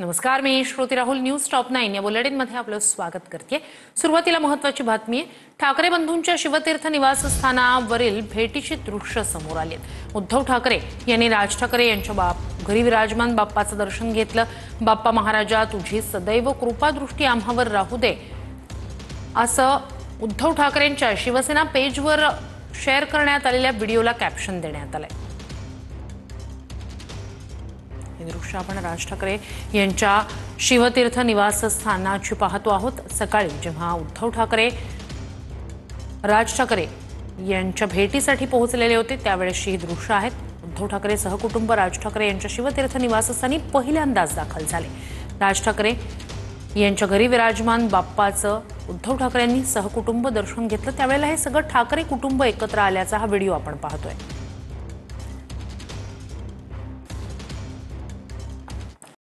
नमस्कार, मी Shruti Rahul. News top 9 या बुलेटिनमध्ये आपलं स्वागत करते. सुरुवातीला महत्त्वाची बातमी आहे. ठाकरे बंधूंच्या शिवतीर्थ निवासस्थानावरील भेटीची दृश्य समोर आली. उद्धव ठाकरे यांनी राज ठाकरे यांच्या घरी विराजमान बाप्पाचं दर्शन घेतलं. बाप्पा महाराजा, तुझी सदैव कृपादृष्टी आम्हावर राहू दे, असं उद्धव ठाकरेंच्या शिवसेना पेजवर शेअर करण्यात आलेल्या व्हिडिओला कॅप्शन देण्यात आलंय. हे दृश्य आपण राज ठाकरे यांच्या शिवतीर्थ निवासस्थानाची पाहतो आहोत. सकाळी जेव्हा उद्धव ठाकरे राज ठाकरे यांच्या भेटीसाठी पोहोचलेले होते त्यावेळेस ही दृश्य आहेत. उद्धव ठाकरे सहकुटुंब राज ठाकरे यांच्या शिवतीर्थ निवासस्थानी पहिल्यांदाच दाखल झाले. राज ठाकरे यांच्या घरी विराजमान बाप्पाचं उद्धव ठाकरेंनी सहकुटुंब दर्शन घेतलं. त्यावेळेला हे सगळं ठाकरे कुटुंब एकत्र आल्याचा हा व्हिडिओ आपण पाहतोय.